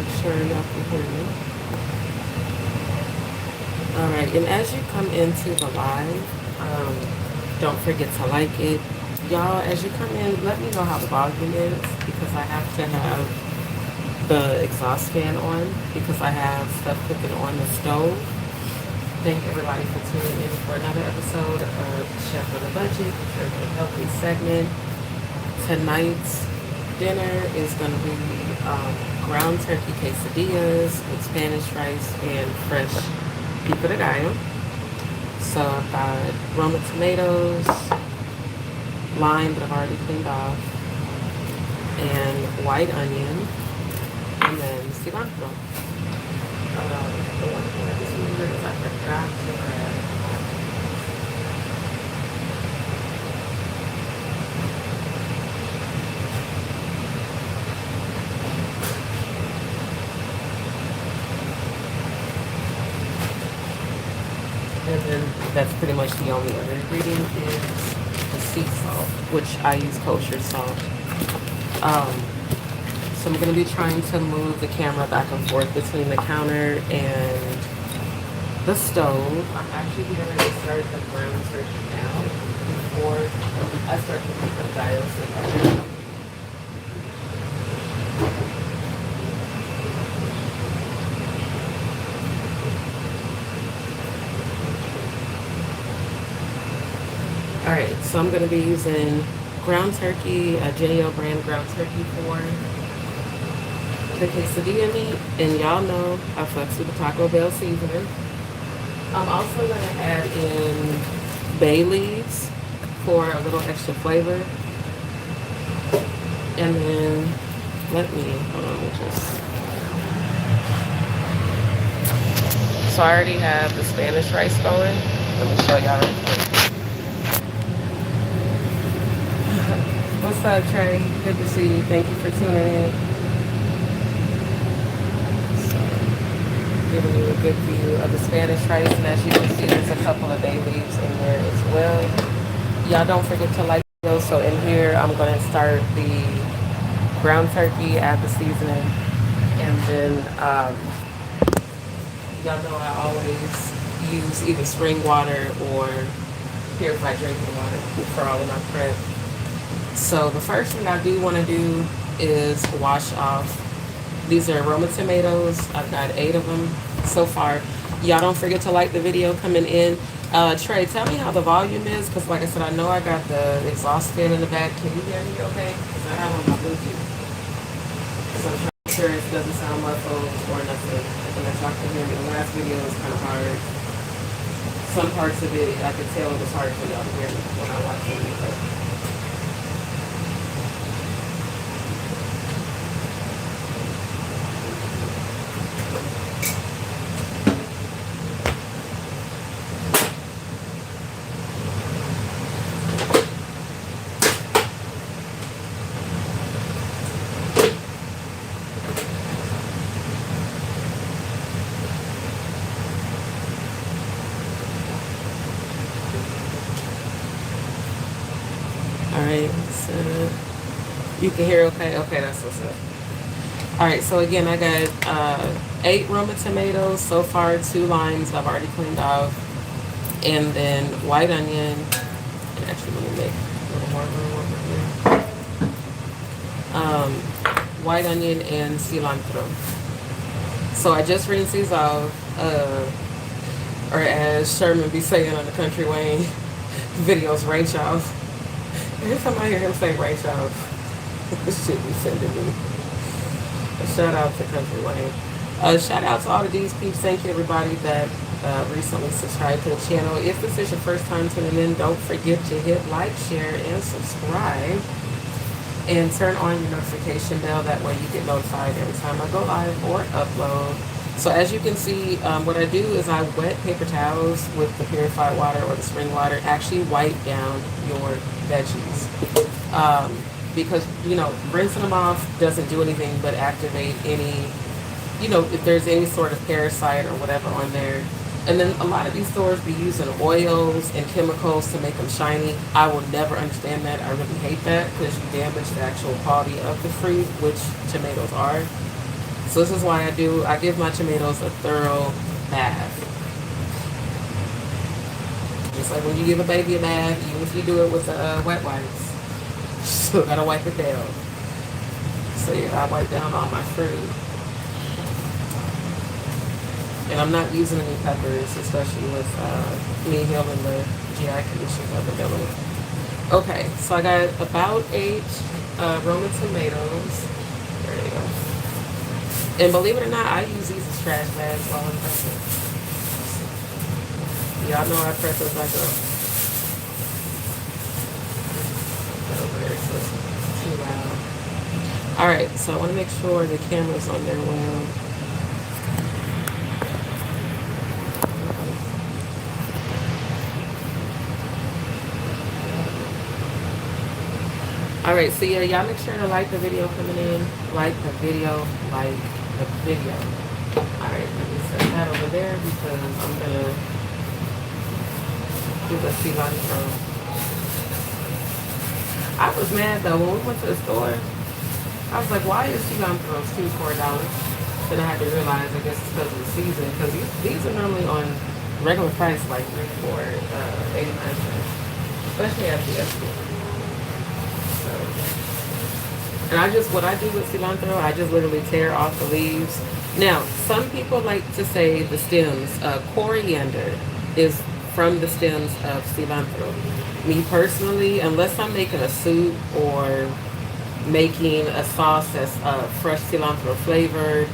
make sure y'all can hear me. Alright, and as you come into the live, don't forget to like it. Y'all, as you come in, let me know how the volume is because I have to have the exhaust fan on because I have stuff cooking on the stove. Thank everybody for tuning in for another episode of Chef on a Budget, your healthy segment. Tonight's dinner is going to be ground turkey quesadillas with Spanish rice and fresh pico de gallo. So I've got Roma tomatoes, lime that I've already cleaned off, and white onion, and then cilantro. The one thing I just remembered is I forgot to grab. And then that's pretty much the only other ingredient is the sea salt, which I use kosher salt. So I'm going to be trying to move the camera back and forth between the counter and the stove. I'm actually going to start the ground turkey now before I start to put the gallos in. Alright, so I'm going to be using ground turkey, a Jenny-O brand ground turkey for the quesadilla meat. And y'all know I fucks with the Taco Bell seasoning. I'm also going to add in bay leaves for a little extra flavor. And then, hold on, So I already have the Spanish rice going. Let me show y'all real quick. What's up, Trey? Good to see you. Thank you for tuning in. So, giving you a good view of the Spanish rice, and as you can see, there's a couple of bay leaves in there as well. Y'all don't forget to like those. So in here, I'm going to start the ground turkey, add the seasoning, and then y'all know I always use either spring water or purified drinking water for all of my prep. So the first thing I do want to do is wash off. These are Roma tomatoes. I've got 8 of them so far. Y'all don't forget to like the video coming in. Trey, tell me how the volume is, because like I said, I know I got the exhaust fan in the back. Can you hear me okay? Because I have on my Bluetooth. So I'm trying to make sure it doesn't sound muffled or nothing. Unless y'all can hear me. The last video was kind of hard. Some parts of it, I could tell it was hard for y'all to hear me when I watched the video. Alright, so you can hear okay? Okay, that's what's up. Alright, so again, I got 8 Roma tomatoes so far, 2 limes I've already cleaned off, and then white onion. And actually, let me make a little more room over here. White onion and cilantro. So I just rinsed these off, or as Sherman be saying on the Country Wayne videos, range off. Every time I hear him say range off, this shit be sending me. A shout out to Country Wayne. Shout out to all the DzPeepz. Thank you everybody that recently subscribed to the channel. If this is your first time tuning in, don't forget to hit like, share, and subscribe. And turn on your notification bell. That way you get notified every time I go live or upload. So as you can see, what I do is I wet paper towels with the purified water or the spring water. Actually wipe down your veggies. Because, you know, rinsing them off doesn't do anything but activate any, you know, if there's any sort of parasite or whatever on there. And then a lot of these stores be using oils and chemicals to make them shiny. I will never understand that. I really hate that because you damage the actual quality of the fruit, which tomatoes are. So this is why I give my tomatoes a thorough bath. Just like when you give a baby a bath, even if you do it with wet wipes, you still gotta wipe it down. So yeah, I wipe down all my fruit. And I'm not using any peppers, especially with me healing the GI conditions I've been dealing with. Okay, so I got about 8 Roman tomatoes. There you go. And believe it or not, I use these as trash bags while I'm pressing. Y'all know I press as I go. Over there, so it's too loud. Alright, so I want to make sure the camera's on there well. Alright, so yeah, y'all make sure to like the video coming in. Like the video, like the video. Alright, let me set that over there because I'm gonna do the cilantro. I was mad though, when we went to the store, I was like, why is cilantro $2 for $4? Then I had to realize, I guess it's because of the season, because these are normally on regular price, like $3, $4, 89 cents, especially at the store. And what I do with cilantro, I just literally tear off the leaves. Now, some people like to say the stems. Coriander is from the stems of cilantro. Me personally, unless I'm making a soup or making a sauce that's fresh cilantro flavored,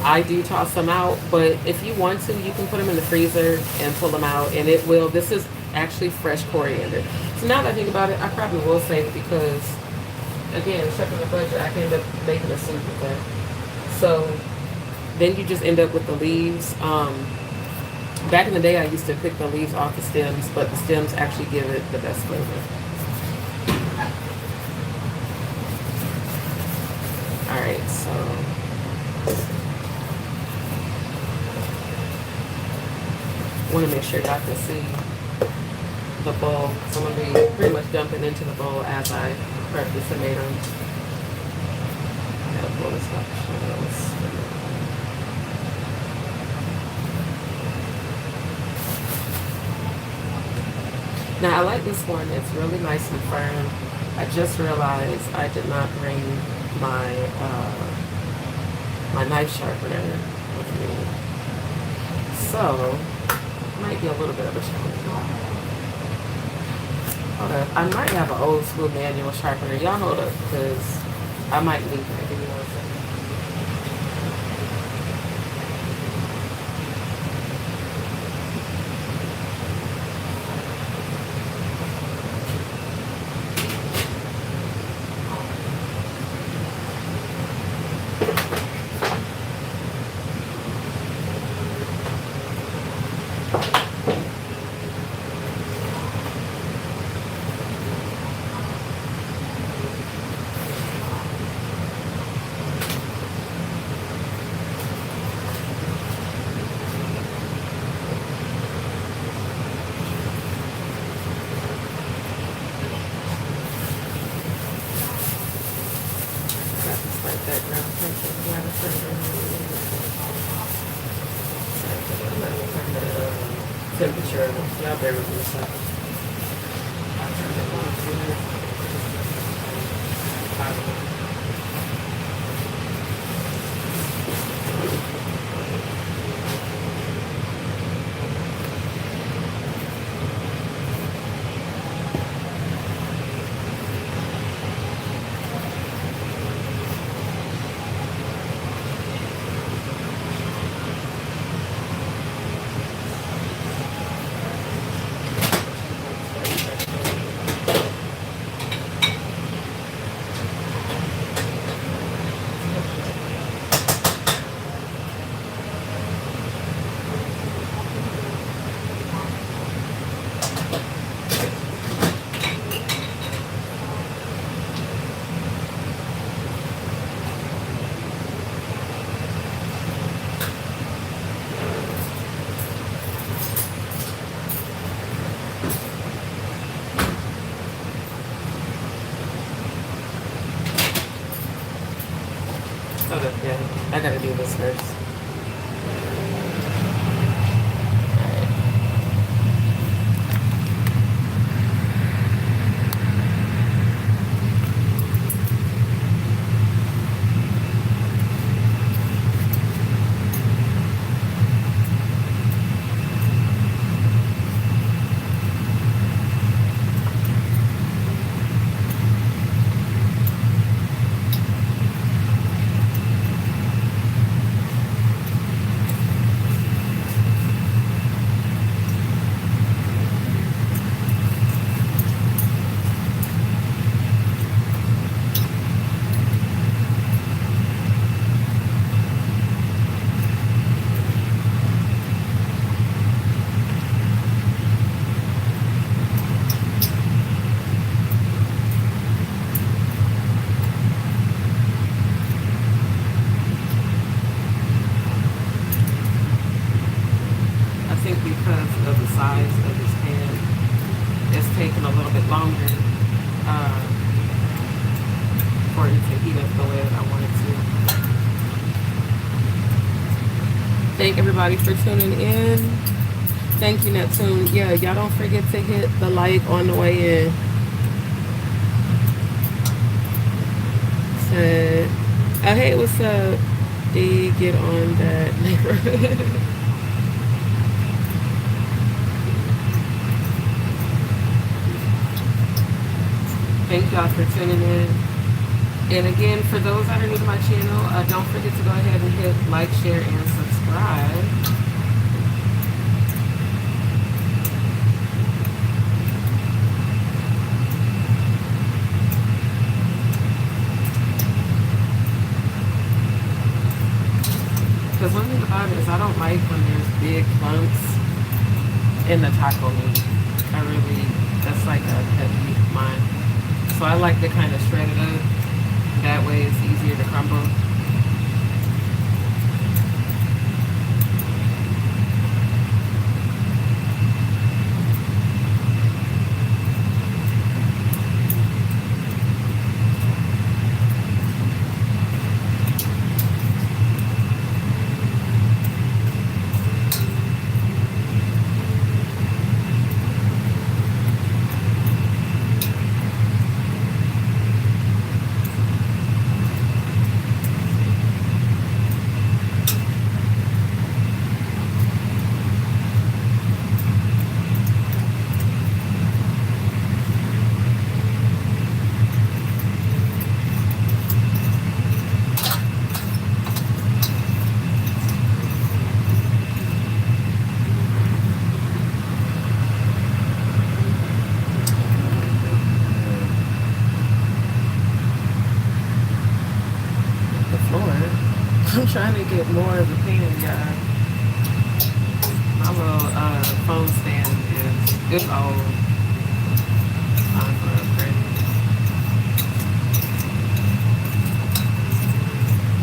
I do toss them out. But if you want to, you can put them in the freezer and pull them out, and it will. This is actually fresh coriander. So now that I think about it, I probably will save it because, again, checking the budget, I can end up making a soup with that. So then you just end up with the leaves. Back in the day, I used to pick the leaves off the stems, but the stems actually give it the best flavor. Alright, so I want to make sure y'all can see the bowl. So I'm going to be pretty much dumping into the bowl as I prep the tomatoes. I gotta pull this up. Now I like this one. It's really nice and firm. I just realized I did not bring my my knife sharpener with me, so it might be a little bit of a challenge. Hold up, I might have an old school manual sharpener. Y'all hold up, because I might need that. Give me 1 second. That ground turkey temperature. Y'all bear with me a second. I'll turn it on to Hold up, yeah. I gotta do this first. Because of the size of this pan, it's taking a little bit longer for it to heat up the way that I want it to. Thank everybody for tuning in. Thank you, Neptune. Yeah, y'all don't forget to hit the like on the way in. Said, oh hey, what's up? D, get on that neighborhood. Thank y'all for tuning in. And again, for those that are new to my channel, don't forget to go ahead and hit like, share, and subscribe. Because one thing about it is I don't like when there's big lumps in the taco meat. That's like a pet peeve of mine. So I like to kind of shred it up. That way it's easier to crumble. I'm trying to get more of the pan, y'all. My little phone stand is old. Time for upgrade.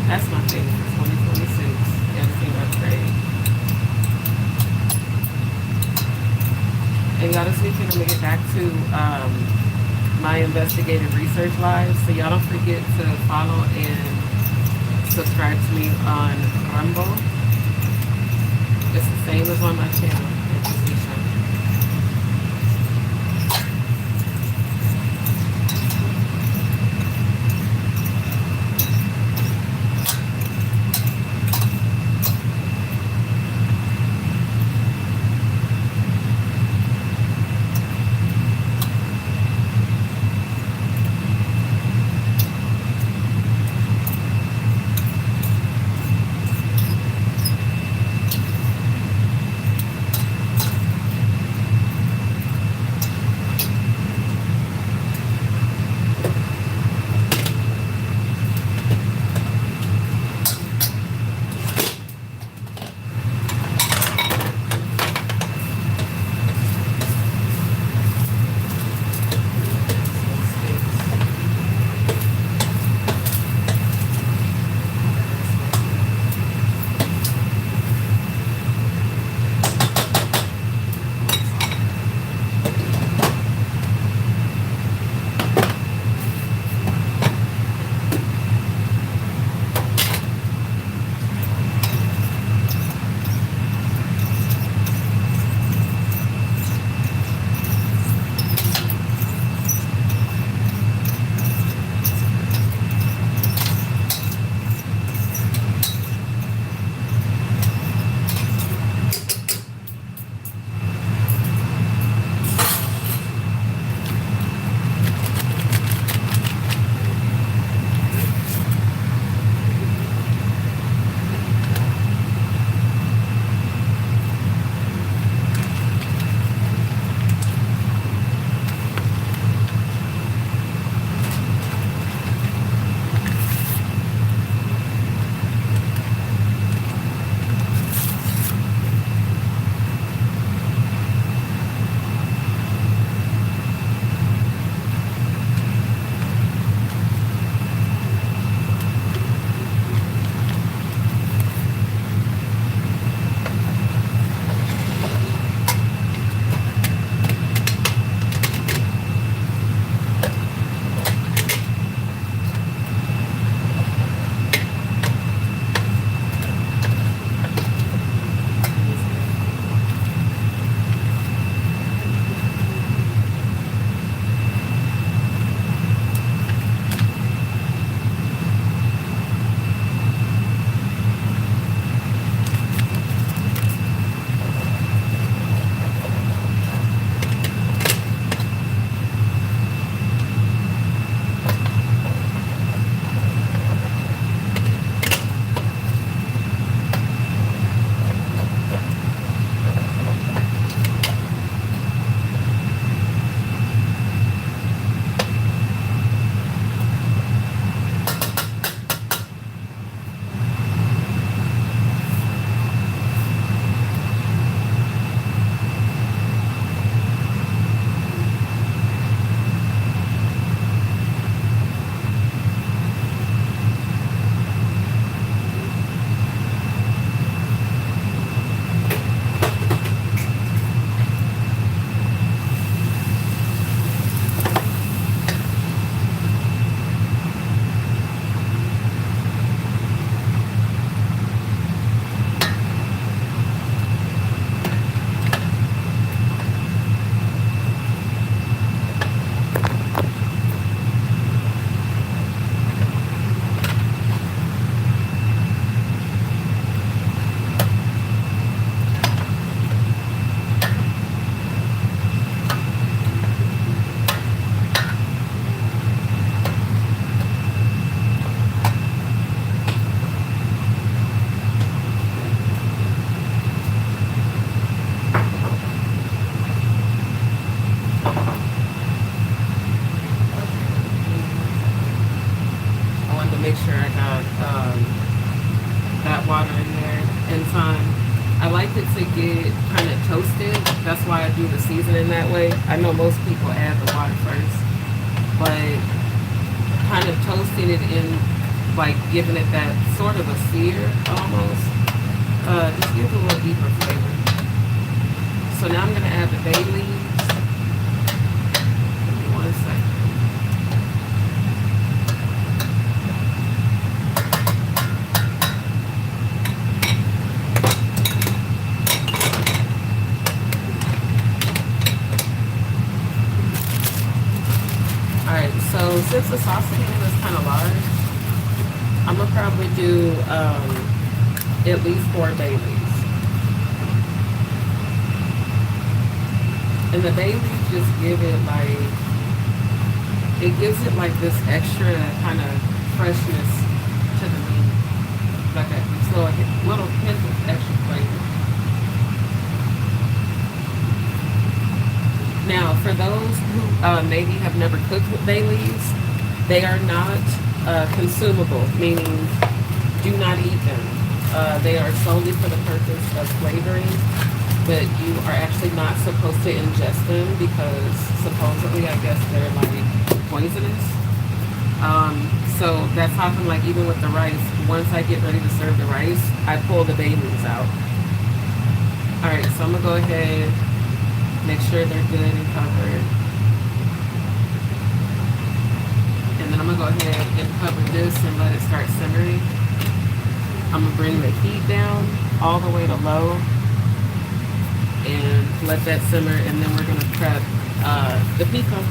That's my thing for 2026. Everything upgrade. And y'all, this weekend I'm gonna get back to my investigative research live. So y'all don't forget to follow and subscribe to me on Rumble. It's the same as on my channel, DzPeepz Show. sure I got that water in there in time. I like it to get kind of toasted. That's why I do the seasoning that way. I know most people add the water first, but kind of toasting it in, like giving it that sort of a sear almost, just gives a little deeper flavor. So now I'm gonna add the bay leaves. Give me 1 second. Alright, so since the sauce pan is kind of large, I'm gonna probably do at least 4 bay leaves. And the bay leaves just give it like, it gives it like this extra kind of freshness to the meat. Like a, so a little hint of extra flavor. Now, for those who maybe have never cooked with bay leaves, they are not consumable, meaning do not eat them. They are solely for the purpose of flavoring, but you are actually not supposed to ingest them because supposedly, I guess, they're like poisonous. So that's how come, like, even with the rice, once I get ready to serve the rice, I pull the bay leaves out. Alright, so I'm gonna go ahead, make sure they're good and covered. And then I'm gonna go ahead and cover this and let it start simmering. I'm gonna bring the heat down all the way to low and let that simmer, and then we're gonna prep the pico.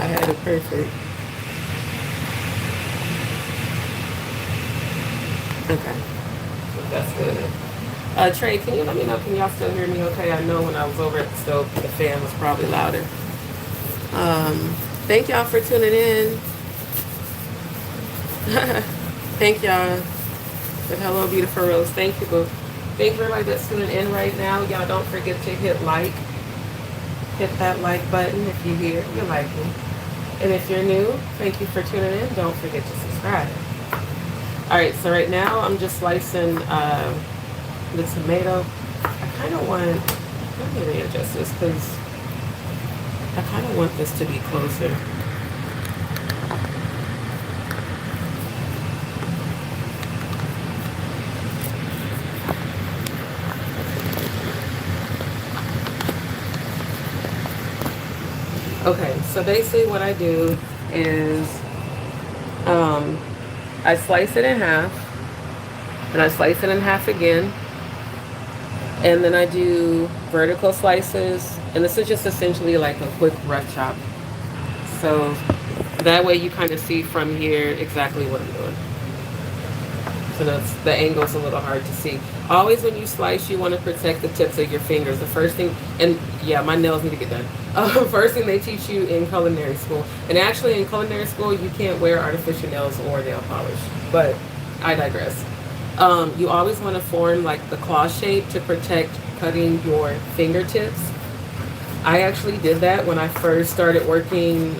I had it perfect. Okay, that's good. Trey, can you let me know, can y'all still hear me okay? I know when I was over at the stove, the fan was probably louder. Thank y'all for tuning in. Thank y'all. But hello, beautiful Rose. Thank you, boo. Thank you everybody that's tuning in right now. Y'all don't forget to hit like. Hit that like button if you hear you like me. And if you're new, thank you for tuning in. Don't forget to subscribe. Alright, so right now I'm just slicing the tomato. I kind of want, let me readjust this because I kind of want this to be closer. Okay, so basically what I do is I slice it in half, and I slice it in half again, and then I do vertical slices, and this is just essentially like a quick rough chop. So that way you kind of see from here exactly what I'm doing. So that's, the angle's a little hard to see. Always when you slice, you want to protect the tips of your fingers. The first thing, and yeah, my nails need to get done. First thing they teach you in culinary school, and actually in culinary school, you can't wear artificial nails or nail polish, but I digress. You always want to form like the claw shape to protect cutting your fingertips. I actually did that when I first started working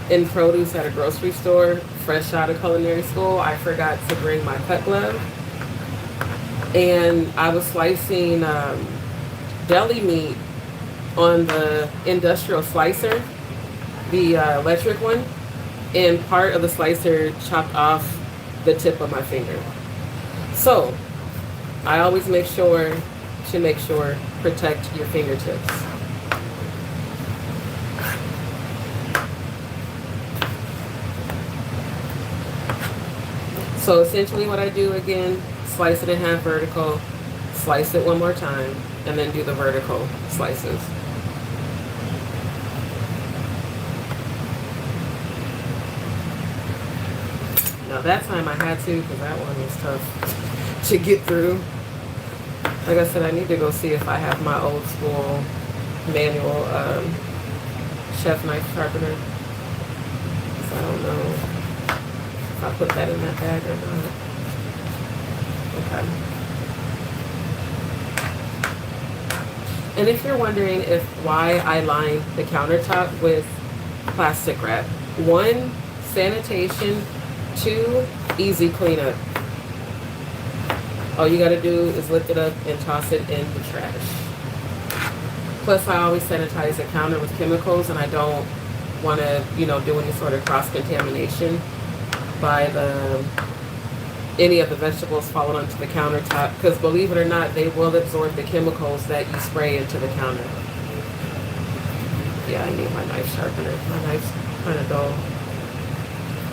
in produce at a grocery store, fresh out of culinary school. I forgot to bring my cut glove, and I was slicing deli meat on the industrial slicer, the electric one, and part of the slicer chopped off the tip of my finger. So I always make sure to protect your fingertips. So essentially what I do again, slice it in half vertical, slice it one more time, and then do the vertical slices. Now that time I had to, because that one was tough to get through. Like I said, I need to go see if I have my old school manual chef knife sharpener. So I don't know if I put that in that bag or not. Okay. And if you're wondering why I line the countertop with plastic wrap, 1, sanitation, 2, easy cleanup. All you gotta do is lift it up and toss it in the trash. Plus, I always sanitize the counter with chemicals, and I don't want to, do any sort of cross-contamination by any of the vegetables falling onto the countertop. Because believe it or not, they will absorb the chemicals that you spray into the counter. Yeah, I need my knife sharpener. My knife's kind of dull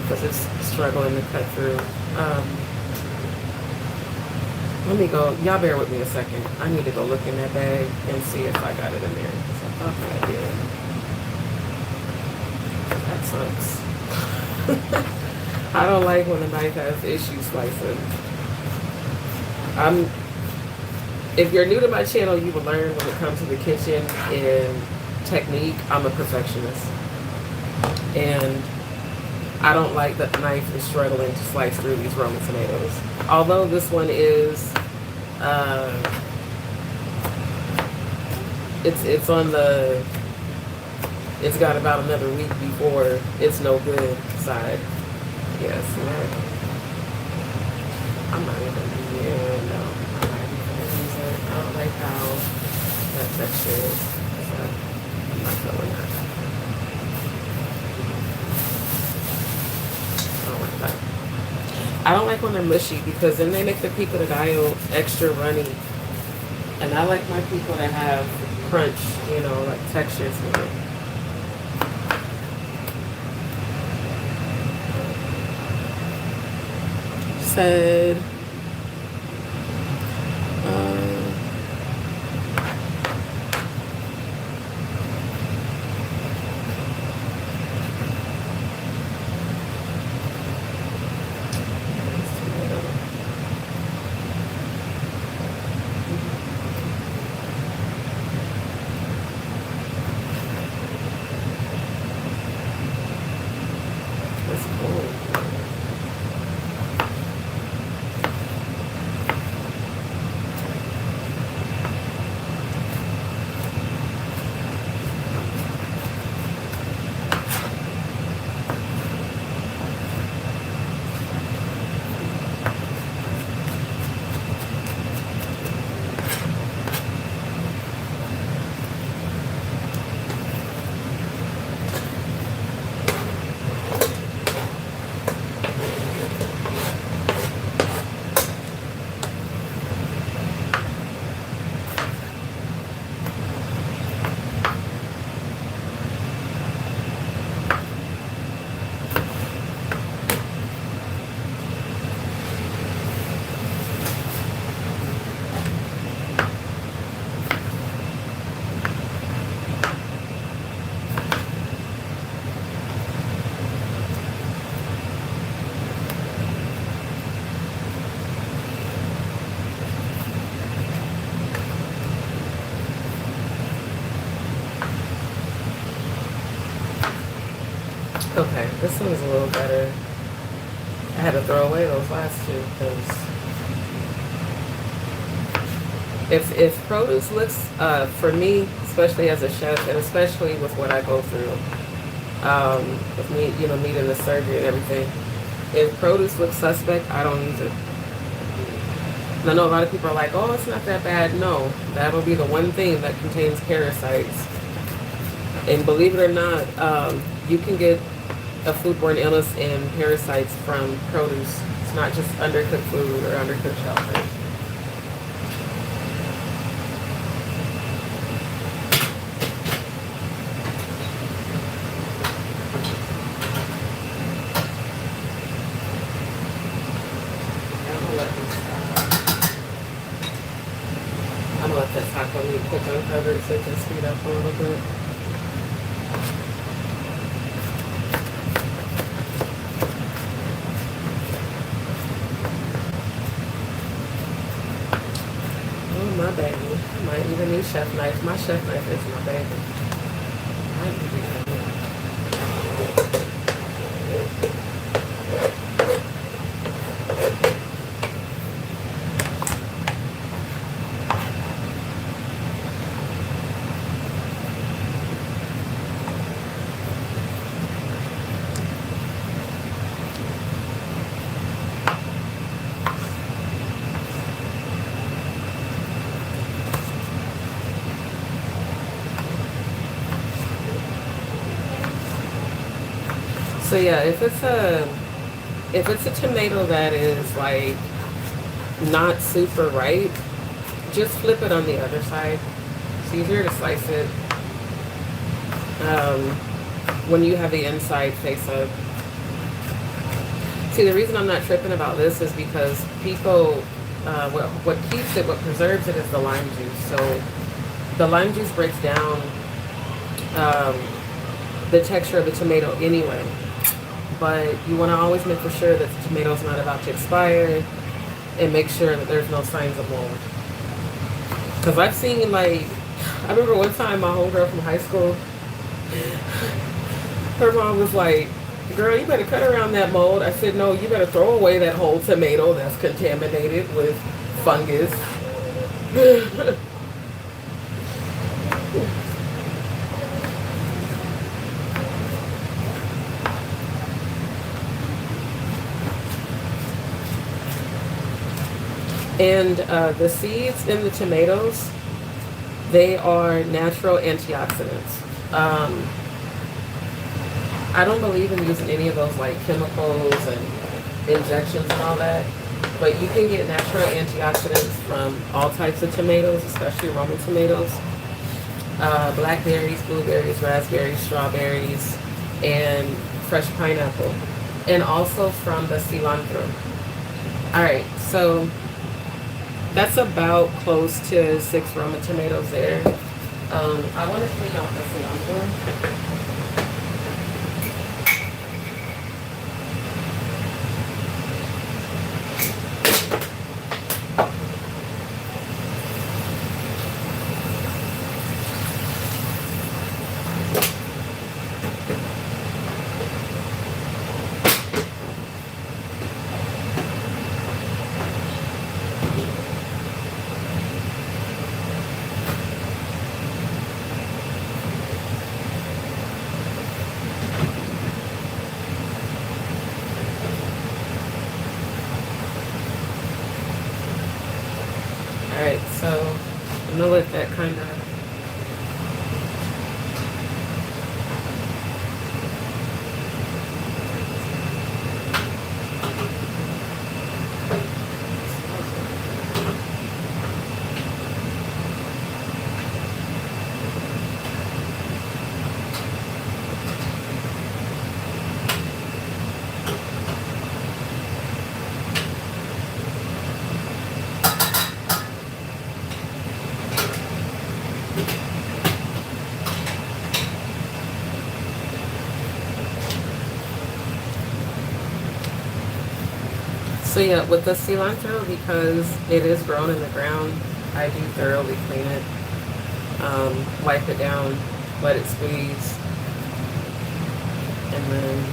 because it's struggling to cut through. Let me go. Y'all bear with me a second. I need to go look in that bag and see if I got it in there. Because I thought that I did. That sucks. I don't like when a knife has issues slicing. If you're new to my channel, you will learn when it comes to the kitchen and technique. I'm a perfectionist. And I don't like that the knife is struggling to slice through these Roman tomatoes. Although this one is, it's got about another week before it's no good side. Yes, I'm not even, no, I'm not even gonna use it. I don't like how that texture is, so I'm not feeling that. I don't like when they're mushy because then they make the pico de gallo extra runny. And I like my pico to have crunch, like texture to it. Said, okay, this one is a little better. I had to throw away those last two because if produce looks, for me, especially as a chef, and especially with what I go through, with me, meat in the surgery and everything, if produce looks suspect, I don't use it. And I know a lot of people are like, oh, it's not that bad. No, that'll be the one thing that contains parasites. And believe it or not, you can get a foodborne illness and parasites from produce. It's not just undercooked food or undercooked shellfish. I'm gonna let this taco meat cook uncovered so it can speed up a little bit. I might even need chef knife. My chef knife is my baby. Might be good. So yeah, if it's a tomato that is like not super ripe, just flip it on the other side. It's easier to slice it when you have the inside face up. See, the reason I'm not tripping about this is because pico, what keeps it, what preserves it is the lime juice. So the lime juice breaks down the texture of the tomato anyway. But you want to always make for sure that the tomato's not about to expire, and make sure that there's no signs of mold. Because I've seen, like, I remember one time my homegirl from high school, her mom was like, girl, you better cut around that mold. I said, no, you better throw away that whole tomato that's contaminated with fungus. And the seeds in the tomatoes, they are natural antioxidants. I don't believe in using any of those like chemicals and injections and all that, but you can get natural antioxidants from all types of tomatoes, especially Roman tomatoes, blackberries, blueberries, raspberries, strawberries, and fresh pineapple, and also from the cilantro. All right, so that's about close to 6 Roma tomatoes there. I want to clean off the cilantro. Alright, so I'm gonna let that kind of so yeah, with the cilantro, because it is grown in the ground, I do thoroughly clean it, wipe it down, let it squeeze, and then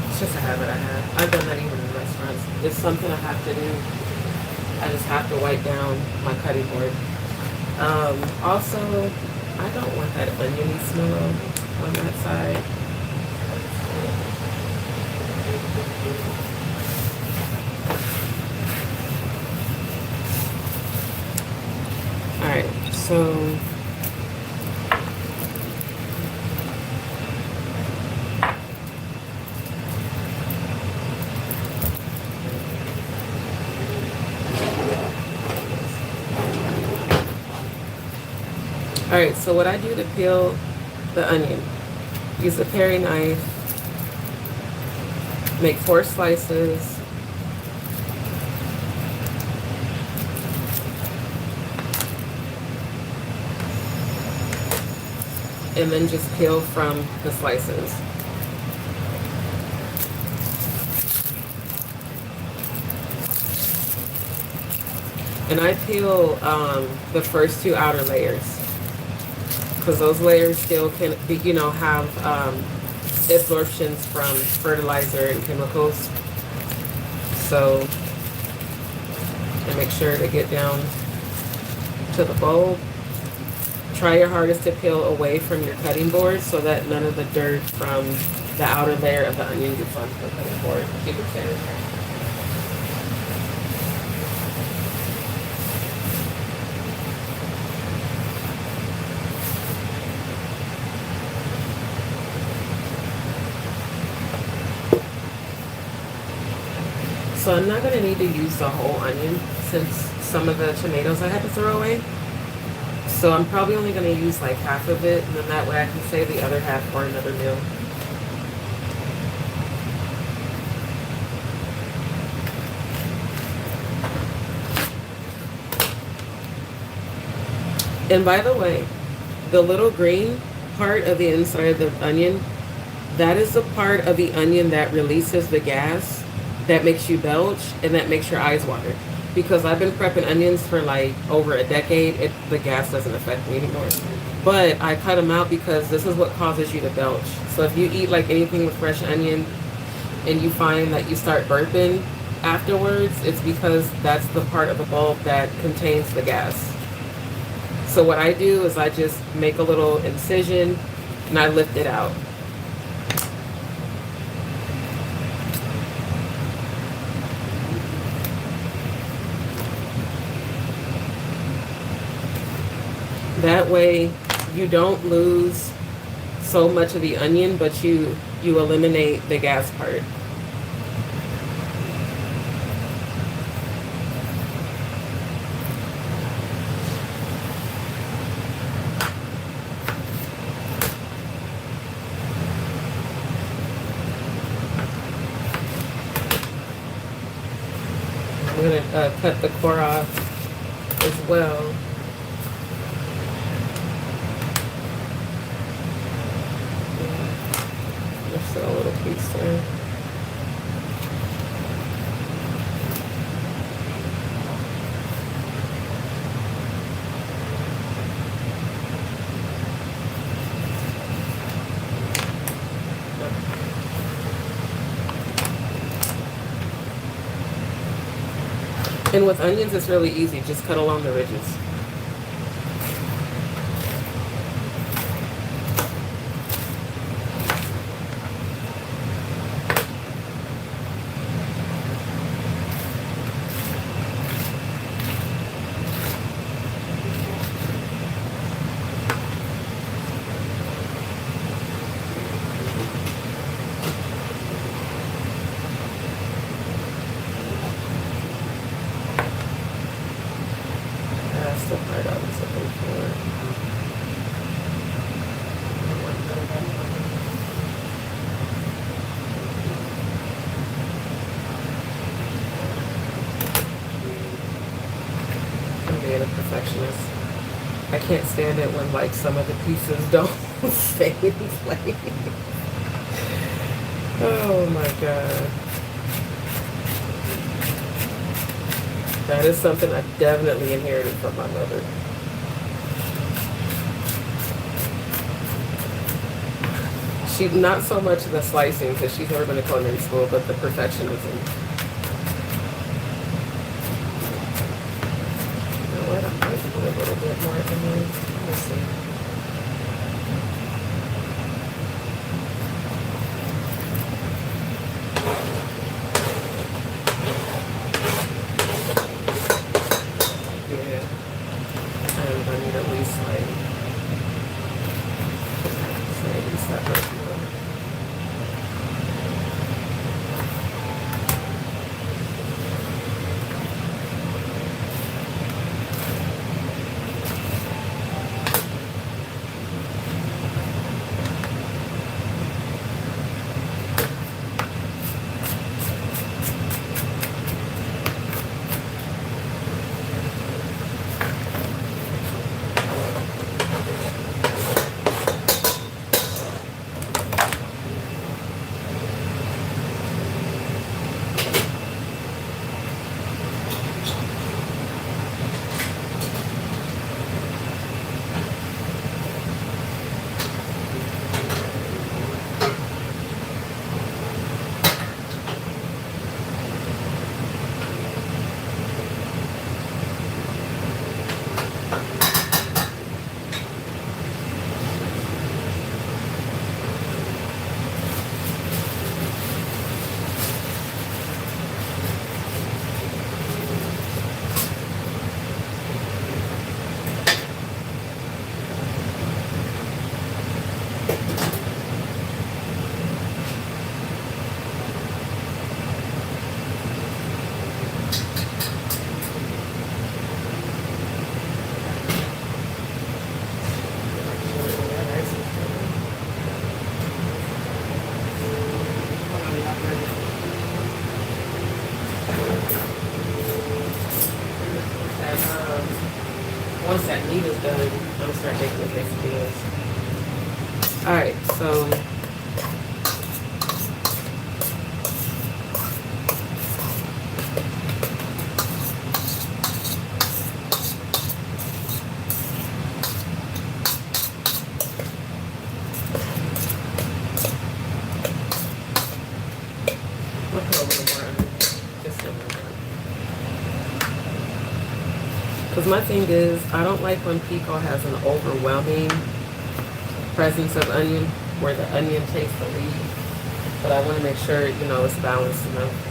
it's just a habit I have. I've done that even in restaurants. It's something I have to do. I just have to wipe down my cutting board. Also, I don't want that oniony smell on that side. Alright, so alright, so what I do to peel the onion, use a paring knife, make 4 slices, and then just peel from the slices. And I peel the first two outer layers because those layers still can be, you know, have absorptions from fertilizer and chemicals. So and make sure to get down to the bulb. Try your hardest to peel away from your cutting board so that none of the dirt from the outer layer of the onion gets onto the cutting board. Keep it sanitary. So I'm not going to need to use the whole onion since some of the tomatoes I had to throw away. So I'm probably only going to use like half of it, and then that way I can save the other half for another meal. And by the way, the little green part of the inside of the onion, that is the part of the onion that releases the gas that makes you belch and that makes your eyes water. Because I've been prepping onions for like over a decade, the gas doesn't affect me anymore. But I cut them out because this is what causes you to belch. So if you eat like anything with fresh onion and you find that you start burping afterwards, it's because that's the part of the bulb that contains the gas. So what I do is I just make a little incision and I lift it out. That way you don't lose so much of the onion, but you eliminate the gas part. I'm going to cut the core off as well. Just a little piece there. And with onions, it's really easy. Just cut along the ridges. That's the part I was looking for. I'm being a perfectionist. I can't stand it when like some of the pieces don't stay in place. Oh my God. That is something I definitely inherited from my mother. She, not so much the slicing, because she's never been to culinary school, but the perfectionism. You know what? I might do a little bit more than me. Let's see. meat is done, I'm gonna start making the quesadillas. Alright, so we'll put a little more on just a little more. Because my thing is, I don't like when pico has an overwhelming presence of onion, where the onion takes the lead. But I want to make sure, you know, it's balanced enough.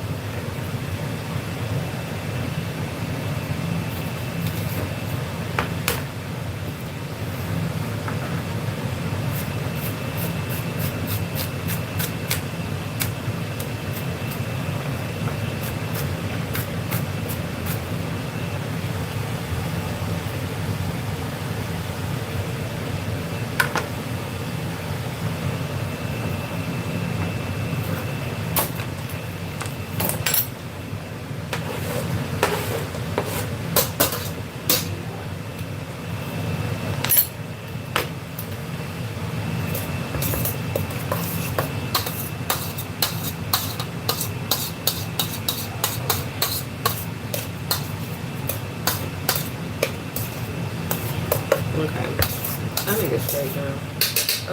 Okay, I think it's straight now.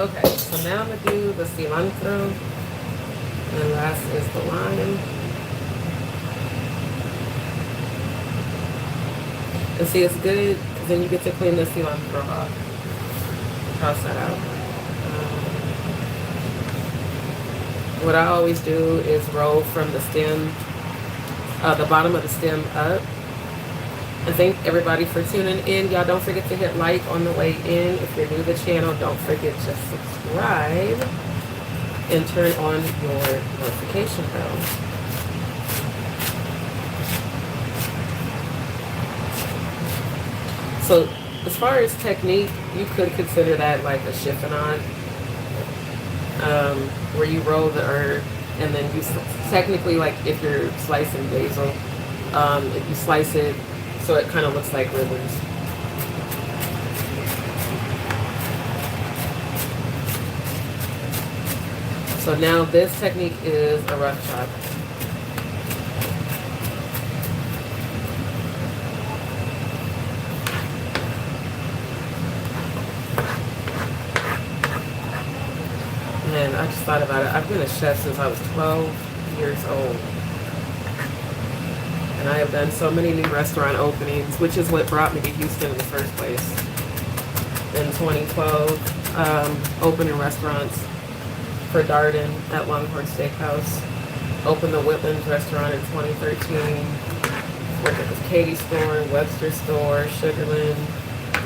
Okay, so now I'm gonna do the cilantro, and last is the lime. And see, it's good because then you get to clean the cilantro off. Toss that out. What I always do is roll from the stem, the bottom of the stem up. And thank everybody for tuning in. Y'all don't forget to hit like on the way in. If you're new to the channel, don't forget to subscribe and turn on your notification bell. So as far as technique, you could consider that like a chiffonade, where you roll the herb and then you technically, like if you're slicing basil, if you slice it so it kind of looks like ribbons. So now this technique is a rough chop. And I just thought about it. I've been a chef since I was 12 years old. And I have done so many new restaurant openings, which is what brought me to Houston in the first place. In 2012, opening restaurants for Darden at Longhorn Steakhouse. Opened the Whitlands restaurant in 2013. Worked at the Katie store, Webster store, Sugarland,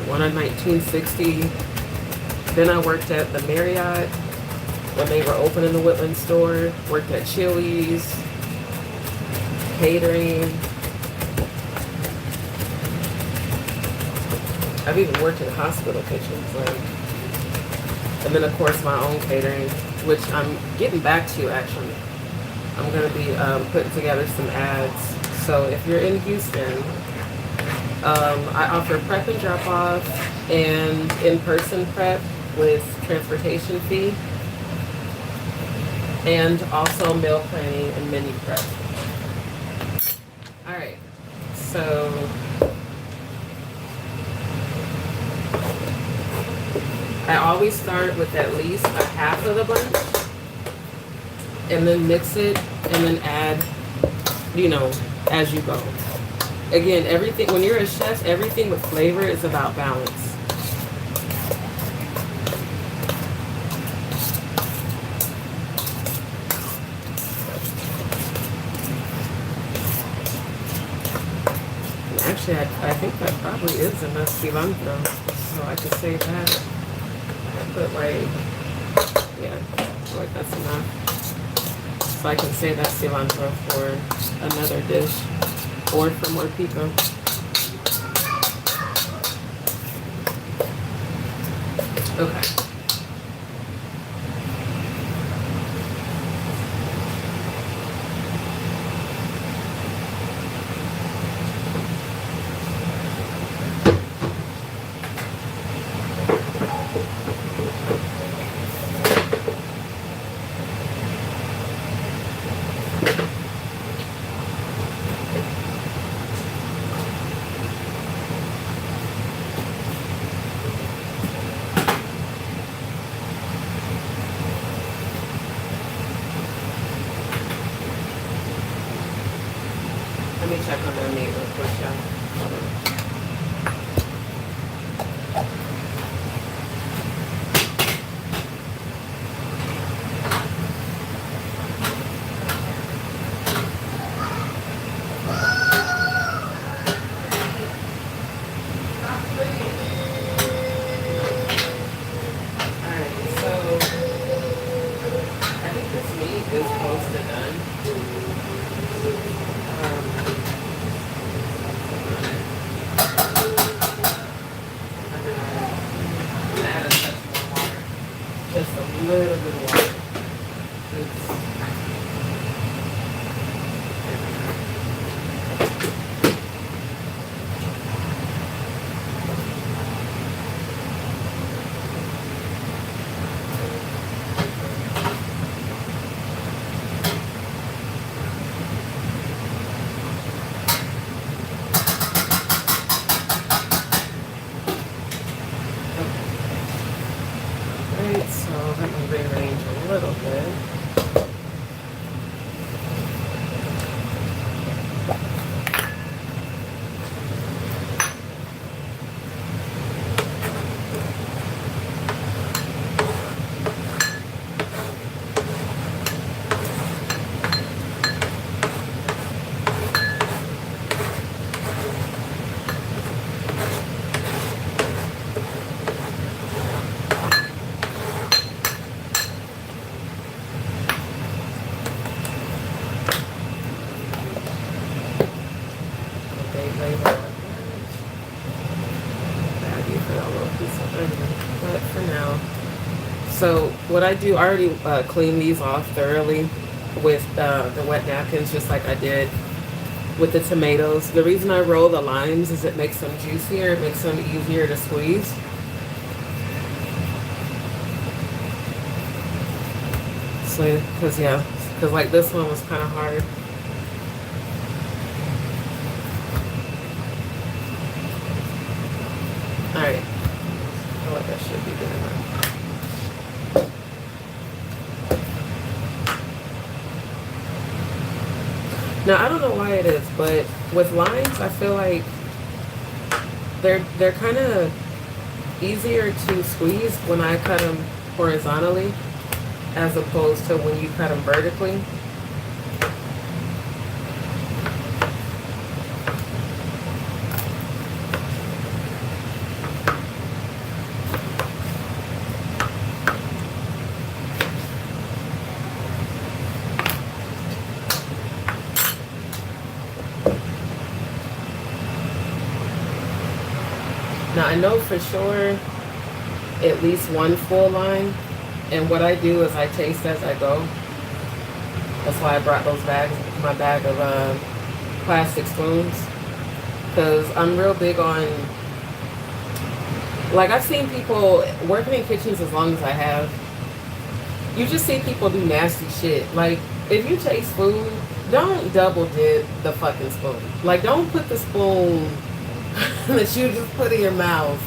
one on 1960. Then I worked at the Marriott when they were opening the Whitland store. Worked at Chili's, catering. I've even worked in hospital kitchens, like, and then of course my own catering, which I'm getting back to actually. I'm gonna be putting together some ads. So if you're in Houston, I offer prep and drop off and in-person prep with transportation fee, and also meal planning and menu prep. All right, so I always start with at least a half of the bunch and then mix it and then add, you know, as you go. Again, everything, when you're a chef, everything with flavor is about balance. Actually, I think that probably is enough cilantro, so I could save that. I put like, yeah, like that's enough. So I can save that cilantro for another dish or for more pico. Okay. me check on that meat real quick, y'all. So what I do, I already clean these off thoroughly with the wet napkins, just like I did with the tomatoes. The reason I roll the limes is it makes them juicier, it makes them easier to squeeze. So, because like this one was kind of hard. All right, I feel like that should be good enough. Now, I don't know why it is, but with limes, I feel like they're kind of easier to squeeze when I cut them horizontally as opposed to when you cut them vertically. Now, I know for sure at least one full lime, and what I do is I taste as I go. That's why I brought those bags, my bag of plastic spoons, because I'm real big on, like, I've seen people working in kitchens as long as I have. You just see people do nasty shit. Like, if you taste food, don't double dip the fucking spoon. Like, don't put the spoon that you just put in your mouth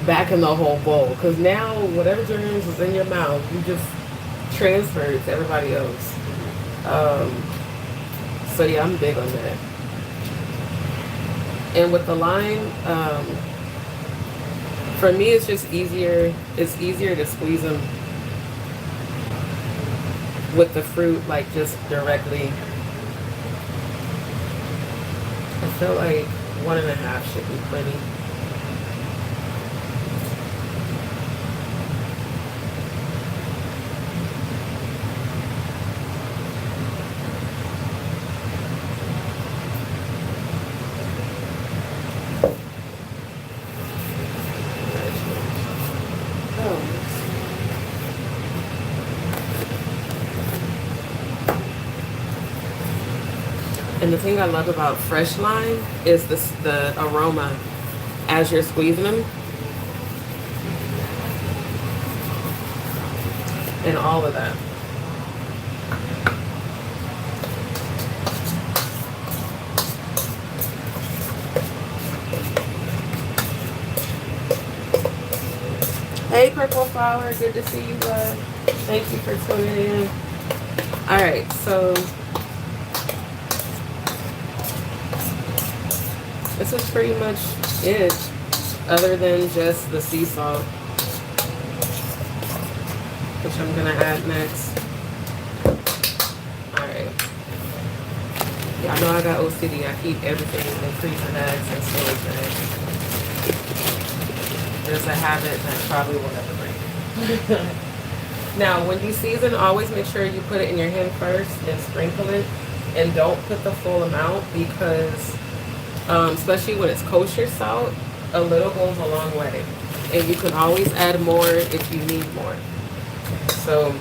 back in the whole bowl, because now whatever germs is in your mouth, you just transfer it to everybody else. So yeah, I'm big on that. And with the lime, for me it's just easier. It's easier to squeeze them with the fruit, like, just directly. I feel like 1.5 should be plenty. And the thing I love about fresh lime is the aroma as you're squeezing them. And all of that. Hey, Purple Flower, good to see you, bud. Thank you for tuning in. All right, so This is pretty much it, other than just the sea salt, which I'm gonna add next. Alright. Y'all know I got OCD. I keep everything in freezer bags and storage bags. There's a habit that probably will never break. Now, when you season, always make sure you put it in your hand first and sprinkle it. And don't put the full amount because, especially when it's kosher salt, a little goes a long way. And you can always add more if you need more. So,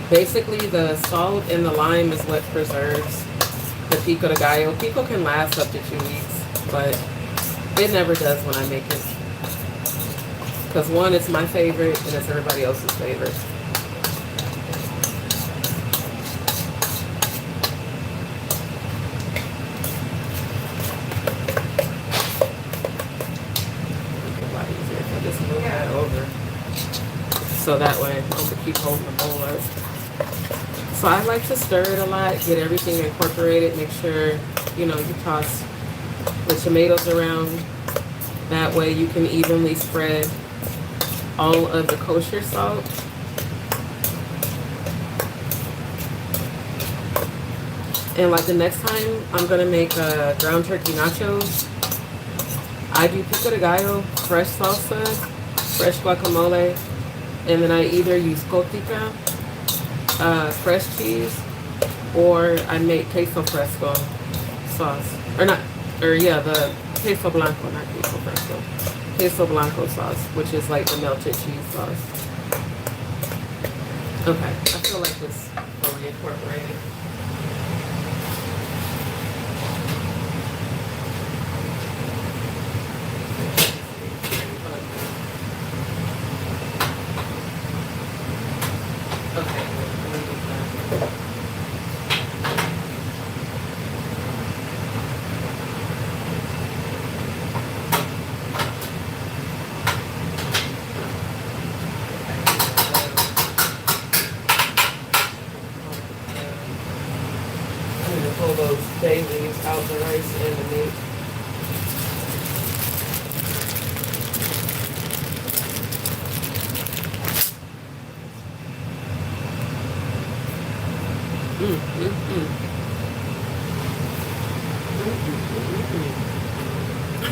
basically the salt and the lime is what preserves the pico de gallo. Pico can last up to 2 weeks, but it never does when I make it. Because one, it's my favorite, and it's everybody else's favorite. So that way I don't keep holding the bowl up. So I like to stir it a lot, get everything incorporated, make sure, you know, you toss the tomatoes around. That way you can evenly spread all of the kosher salt. And like the next time I'm gonna make ground turkey nachos, I do pico de gallo, fresh salsa, fresh guacamole, and then I either use cotica, fresh cheese, or I make queso fresco sauce. The queso blanco, not queso fresco. Queso blanco sauce, which is like the melted cheese sauce. Okay, I feel like this fully incorporated. Pull those bay leaves out the rice and the meat.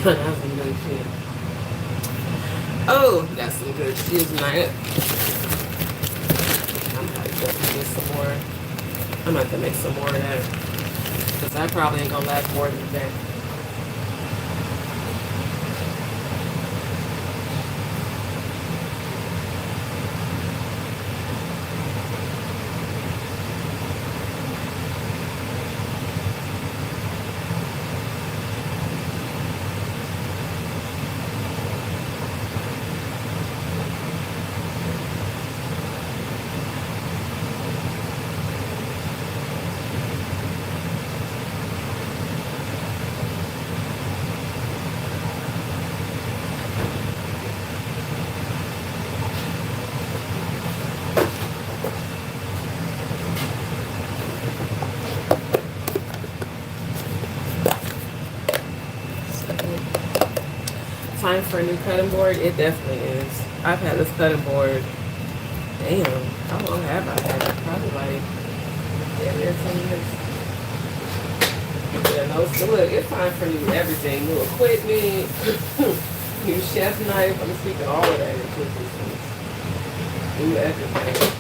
That's some good shit. Oh, that's some good cheese night. I'm gonna make some more. I'm gonna have to make some more of that. Because that probably ain't gonna last more than a day. Time for a new cutting board? It definitely is. I've had this cutting board. Damn, how long have I had it? Probably like 10 years. Yeah, no, so look, it's time for new everything, new equipment, new chef knife. I'm speaking all of that into existence. New everything.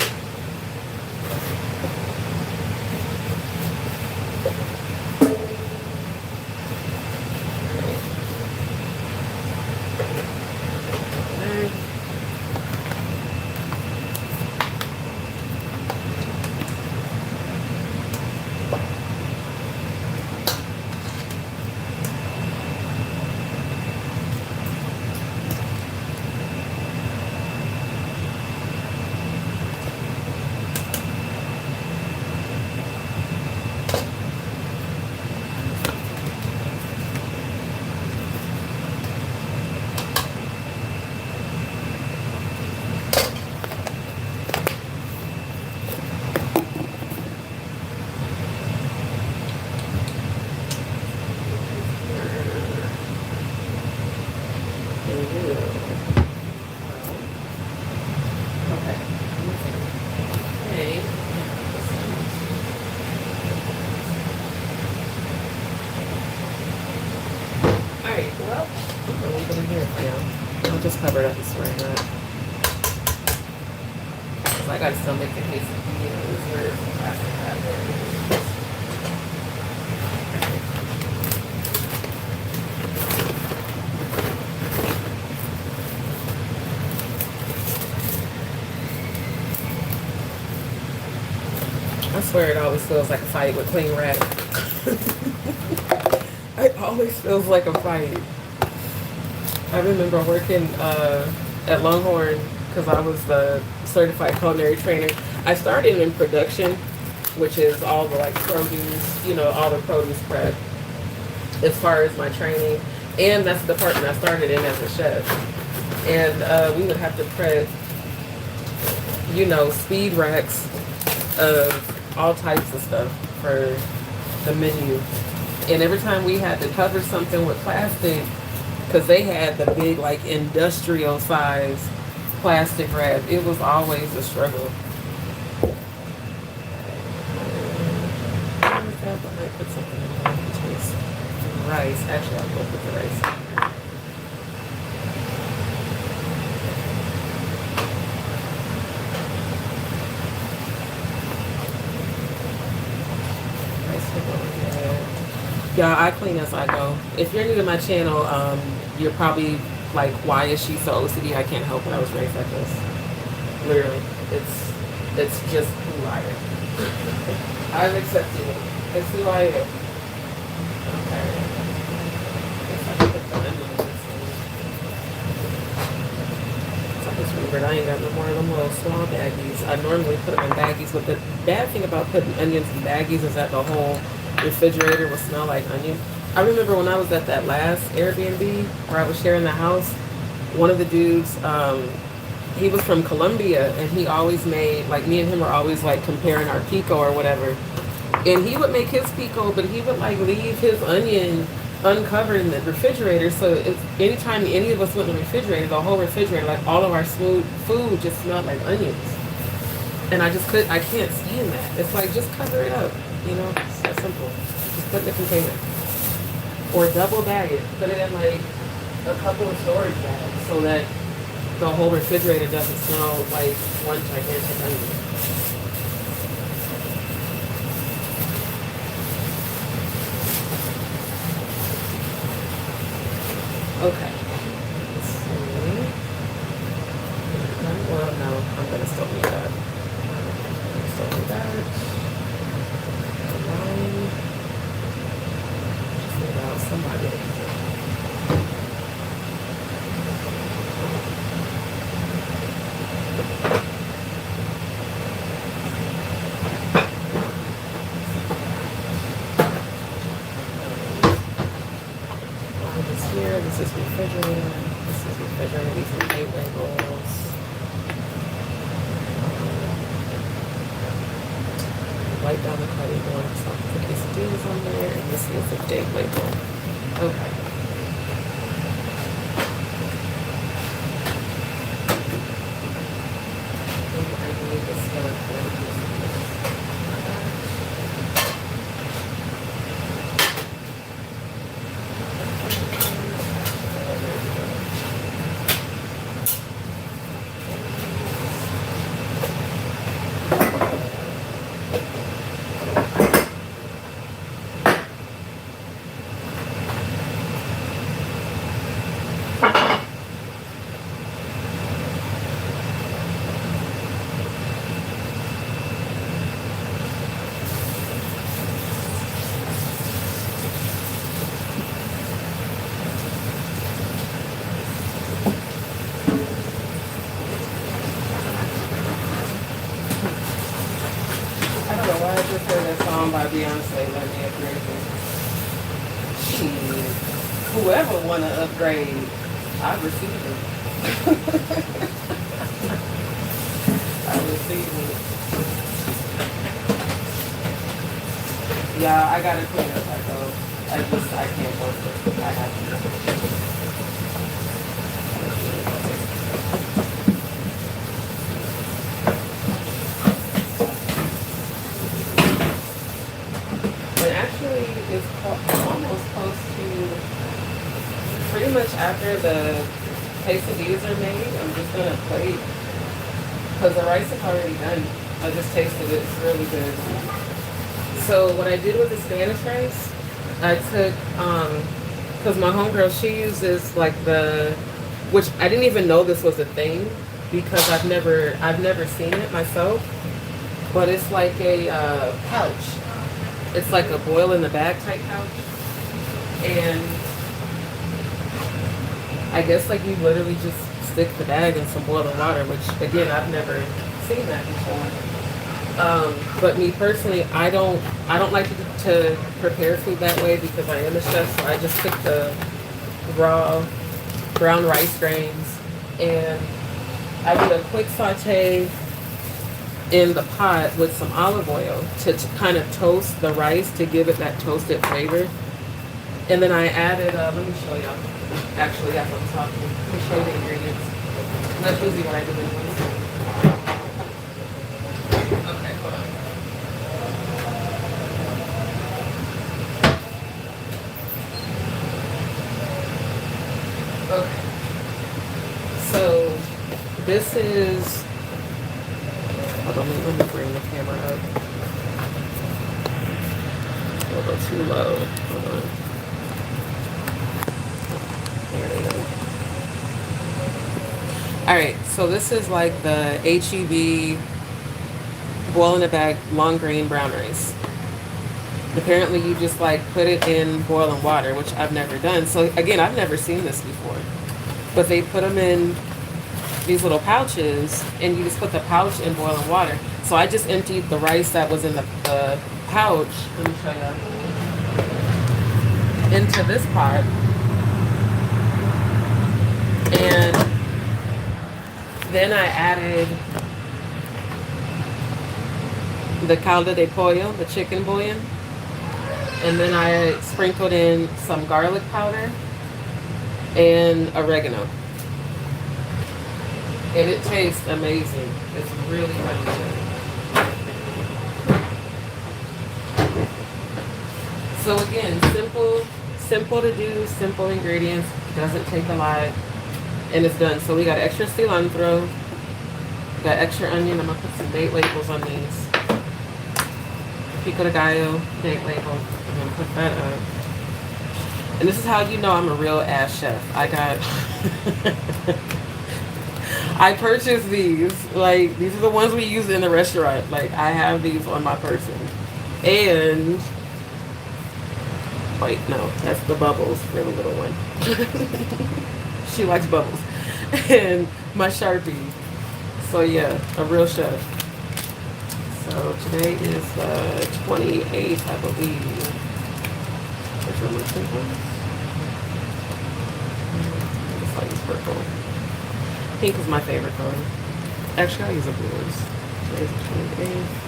right, well, I'm gonna leave it in here for now. I'll just cover it up and swear that. Because I gotta still make the quesadillas. Where is the plastic bag? There it is. I swear it always feels like a fight with clean rag. It always feels like a fight. I remember working at Longhorn because I was the certified culinary trainer. I started in production, which is all the like produce, you know, all the produce prep as far as my training. And that's the department I started in as a chef. And we would have to prep, you know, speed racks of all types of stuff for the menu. And every time we had to cover something with plastic, because they had the big like industrial size plastic wrap, it was always a struggle. I might put something in there to taste rice. Actually, I'll go put the rice in there. Yeah, I clean as I go. If you're new to my channel, you're probably like, why is she so OCD? I can't help it. I was raised like this. Literally. It's just who I am. I've accepted it. It's who I am. Okay. Guess I can put the onion in this one. So I just remembered I ain't got no more of them little small baggies. I normally put them in baggies, but the bad thing about putting onions in baggies is that the whole refrigerator will smell like onion. I remember when I was at that last Airbnb where I was sharing the house, one of the dudes, he was from Colombia, and he always made, like, me and him were always like comparing our pico or whatever, and he would make his pico, but he would like leave his onion uncovered in the refrigerator. So if anytime any of us went in the refrigerator, the whole refrigerator, like all of our smooth food just smelled like onions. And I can't stand that. It's like, just cover it up. You know, it's that simple. Just put it in a container. Or double bag it. Put it in like a couple of storage bags so that the whole refrigerator doesn't smell like one gigantic onion. Okay. Let's see. Well, no, I'm gonna still need that. Still need that. Somebody. Here, this is refrigerator. This is refrigerator. These are 8 labels. Wipe down the cutting board. So the quesadillas on there, and this is the date label. Okay. I need this stuff. By Beyonce, let me upgrade it. Whoever want to upgrade, I received it. I received it. Yeah, I gotta clean up I go. I can't work it. I have to. It's almost close to pretty much after the quesadillas are made, I'm just gonna plate because the rice is already done. I just tasted it. It's really good. So what I did with the Spanish rice, I took because my homegirl, she uses like which I didn't even know this was a thing because I've never seen it myself. But it's like a pouch. It's like a boil in the bag type pouch, and I guess like you literally just stick the bag in some boiling water, which again I've never seen that before. But me personally, I don't like to prepare food that way because I am a chef. So I just took the raw brown rice grains and I did a quick saute in the pot with some olive oil to kind of toast the rice to give it that toasted flavor. And then I added, let me show y'all. Actually, as I'm talking, let me show you the ingredients. That's usually what I do anyways. Okay, hold on. Okay. So this is, hold on, let me bring the camera up. A little too low. Hold on. There we go. Alright, so this is like the HEB boil in a bag long grain brown rice. Apparently you just like put it in boiling water, which I've never done. So again, I've never seen this before. But they put them in these little pouches and you just put the pouch in boiling water. So I just emptied the rice that was in the pouch, let me show you, into this pot. And then I added the caldo de pollo, the chicken bouillon. And then I sprinkled in some garlic powder and oregano. And it tastes amazing. It's really, really good. So again, simple to do, simple ingredients, doesn't take a lot, and it's done. So we got extra cilantro, got extra onion. I'm gonna put some date labels on these. Pico de Gallo, date label. I'm gonna put that up. And this is how you know I'm a real ass chef. I purchased these. Like, these are the ones we use in the restaurant. Like, I have these on my person. And, wait, no, that's the bubbles for the little one. She likes bubbles. And my Sharpie. So yeah, a real chef. So today is the 28th, I believe. Which one looks like this? I use purple. Pink is my favorite color. Actually, I use a blues. Today's the 28th.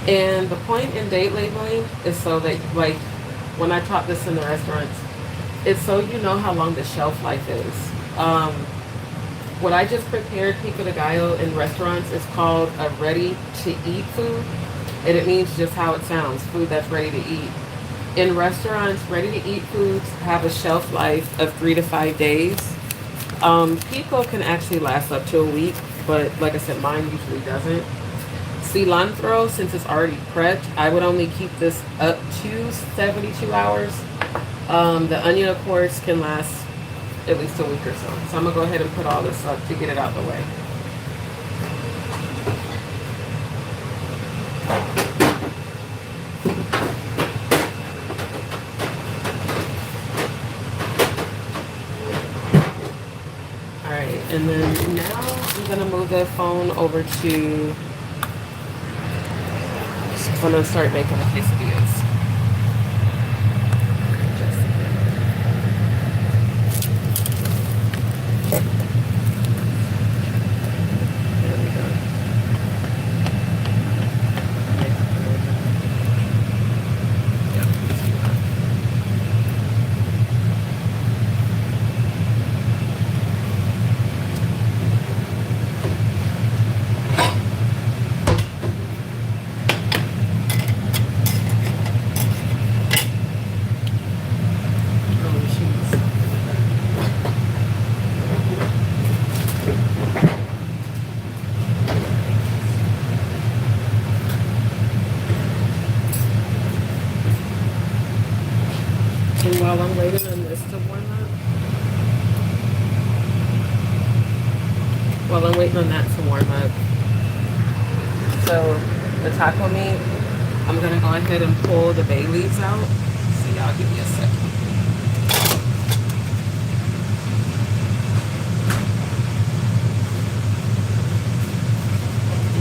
And the point in date labeling is so that, like, when I taught this in the restaurants, it's so you know how long the shelf life is. What I just prepared, Pico de Gallo, in restaurants is called a ready-to-eat food. And it means just how it sounds, food that's ready to eat. In restaurants, ready-to-eat foods have a shelf life of 3 to 5 days. Pico can actually last up to a week, but like I said, mine usually doesn't. Cilantro, since it's already prepped, I would only keep this up to 72 hours. The onion, of course, can last at least a week or so. So I'm going to go ahead and put all this up to get it out the way. Alright, and then now I'm going to move the phone over to... I'm going to start making the quesadillas. There we go. And while I'm waiting on this to warm up, while I'm waiting on that to warm up, so the taco meat, I'm gonna go ahead and pull the bay leaves out. So y'all give me a second.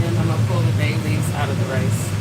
And I'm gonna pull the bay leaves out of the rice.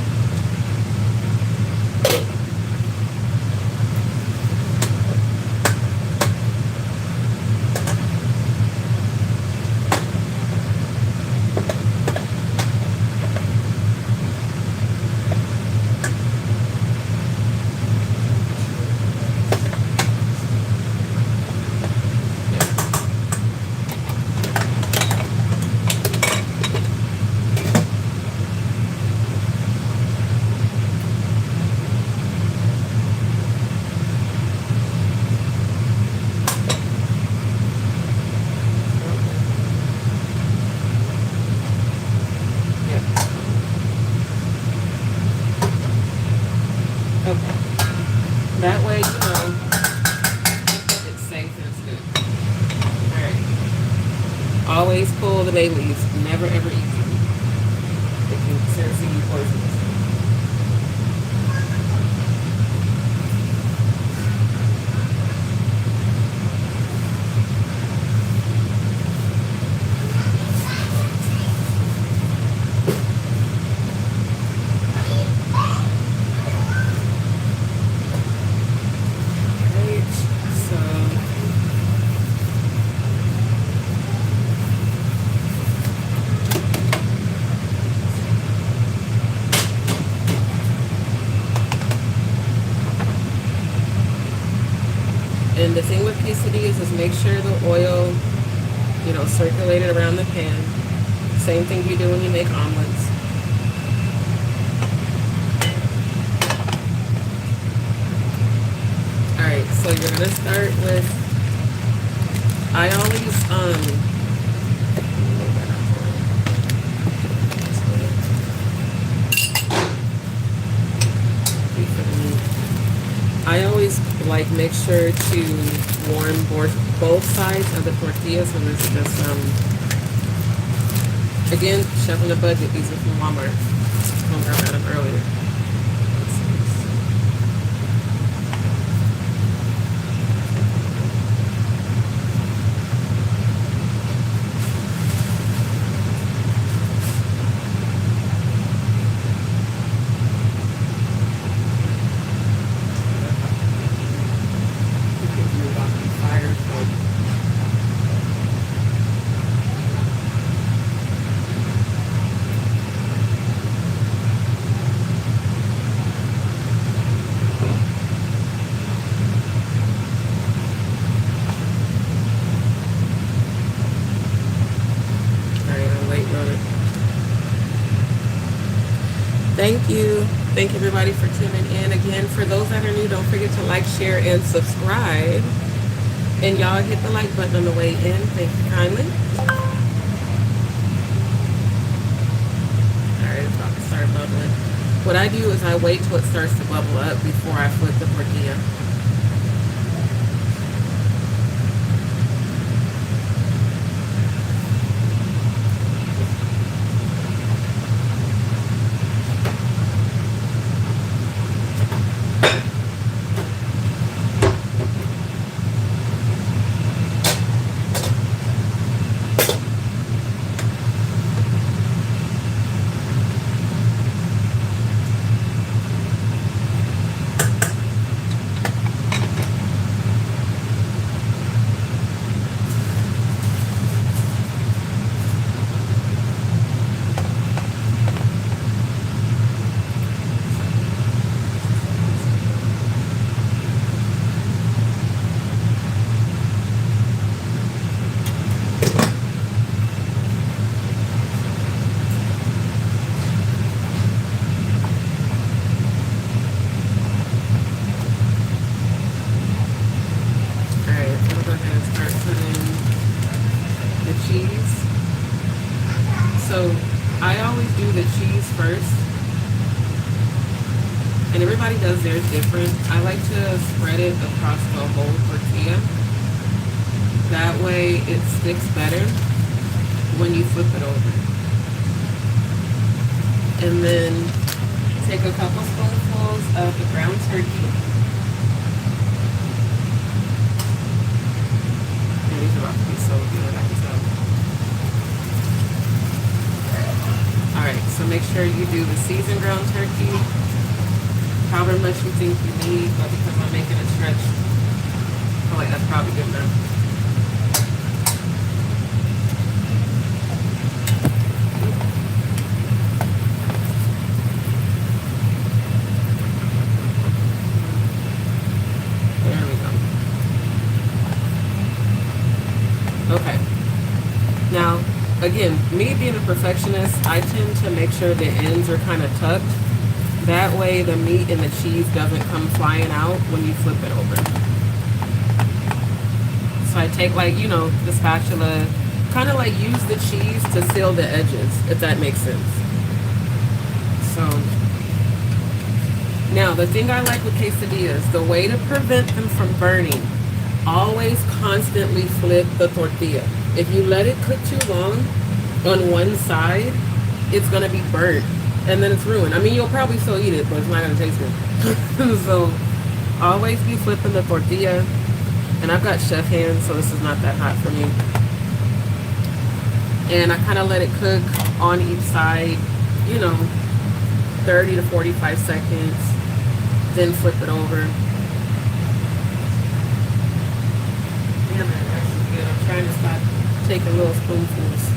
That way, you know, it's safe and it's good. Alright. Always pull the bay leaves. Never ever eat them. They can seriously be poisonous. And the thing with quesadillas is make sure the oil, you know, circulated around the pan. Same thing you do when you make omelets. Alright, so you're gonna start with, I always like make sure to warm both sides of the tortilla. So this is just again, chef on the budget. These are from Walmart. I got them earlier. Thank you. Thank you everybody for tuning in. Again, for those that are new, don't forget to like, share, and subscribe. And y'all hit the like button on the way in. Thank you kindly. Alright, it's about to start bubbling. What I do is I wait till it starts to bubble up before I flip the tortilla. everybody does theirs different. I like to spread it across the whole tortilla. That way it sticks better when you flip it over. And then take a couple spoonfuls of the ground turkey. And these are about to be so good, I can tell. Alright, so make sure you do the seasoned ground turkey, however much you think you need, but because I'm making a stretch, I feel like that's probably good enough. Okay. Now, again, me being a perfectionist, I tend to make sure the ends are kind of tucked. That way the meat and the cheese doesn't come flying out when you flip it over. So I take, like, you know, the spatula, kind of like use the cheese to seal the edges, if that makes sense. So, now the thing I like with quesadillas, the way to prevent them from burning, always constantly flip the tortilla. If you let it cook too long on one side, it's gonna be burnt and then it's ruined. I mean, you'll probably still eat it, but it's not gonna taste good. So always be flipping the tortilla. And I've got chef hands, so this is not that hot for me. And I kind of let it cook on each side, you know, 30 to 45 seconds, then flip it over. Damn, that's actually good. I'm trying to stop taking little spoonfuls.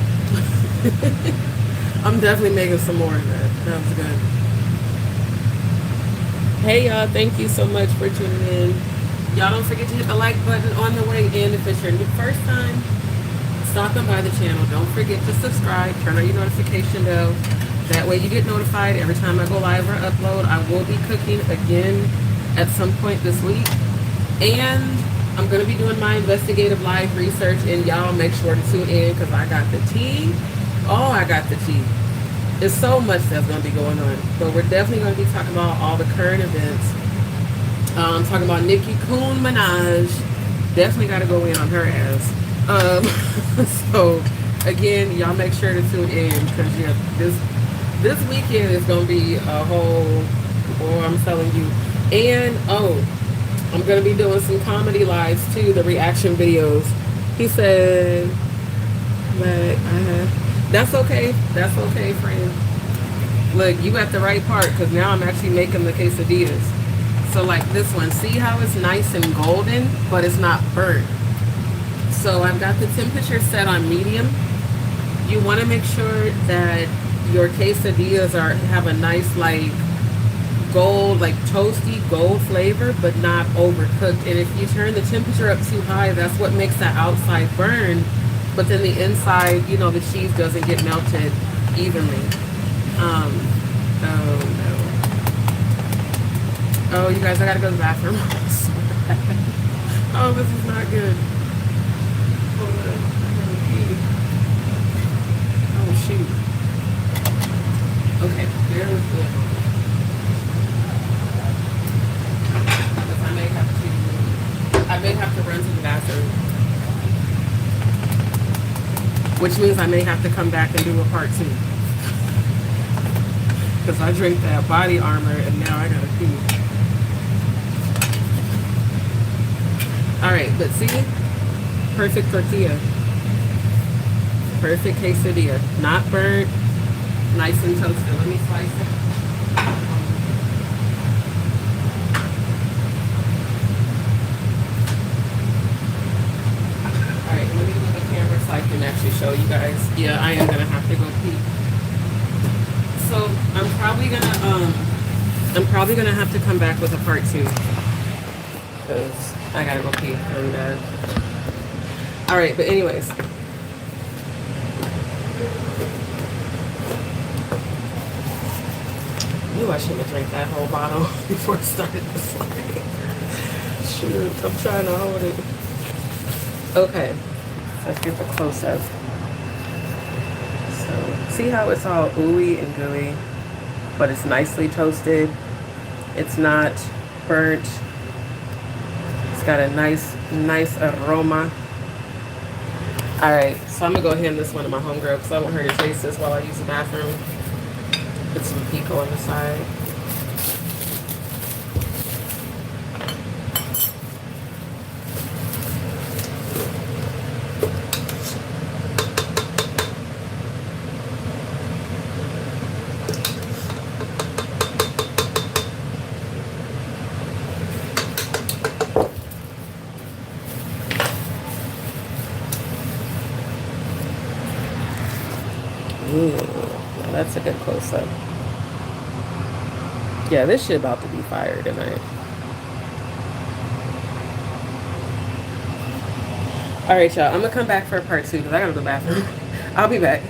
I'm definitely making some more of that. That was good. Hey y'all, thank you so much for tuning in. Y'all don't forget to hit the like button on the way in. If it's your first time stopping by the channel, don't forget to subscribe, turn on your notification bell. That way you get notified every time I go live or upload. I will be cooking again at some point this week. And I'm going to be doing my investigative live research, and y'all make sure to tune in because I got the tea. Oh, I got the tea. There's so much that's going to be going on. But we're definitely going to be talking about all the current events. Talking about Nicki Minaj. Definitely got to go in on her ass. So, again, y'all make sure to tune in because, yeah, this weekend is going to be a whole, boy, I'm telling you. And, oh, I'm going to be doing some comedy lives too, the reaction videos. He said, that's okay. That's okay, friend. Look, you got the right part because now I'm actually making the quesadillas. So like this one, see how it's nice and golden, but it's not burnt. So I've got the temperature set on medium. You want to make sure that your quesadillas have a nice like gold, like toasty gold flavor, but not overcooked. And if you turn the temperature up too high, that's what makes the outside burn, but then the inside, you know, the cheese doesn't get melted evenly. Oh no. Oh, you guys, I gotta go to the bathroom. Oh, this is not good. Hold on. Oh shoot. Okay, there was good. I may have to run to the bathroom, which means I may have to come back and do a part 2 because I drank that body armor and now I gotta pee. All right, but see, perfect tortilla, perfect quesadilla, not burnt, nice and toasted. Let me slice it. So I can actually show you guys. Yeah, I am gonna have to go pee. So I'm probably gonna have to come back with a part 2 because I gotta go pee really bad. All right, but anyways. Knew I shouldn't have drank that whole bottle before I started the slide. Shoot, I'm trying to hold it. Okay. Let's get the close-up. So, see how it's all ooey and gooey, but it's nicely toasted. It's not burnt. It's got a nice aroma. All right, so I'm gonna go hand this one to my homegirl because I want her to taste this while I use the bathroom. Put some pico on the side. Ooh, now that's a good close-up. Yeah, this shit about to be fire tonight. All right, y'all. I'm gonna come back for a part 2 because I gotta go to the bathroom. I'll be back.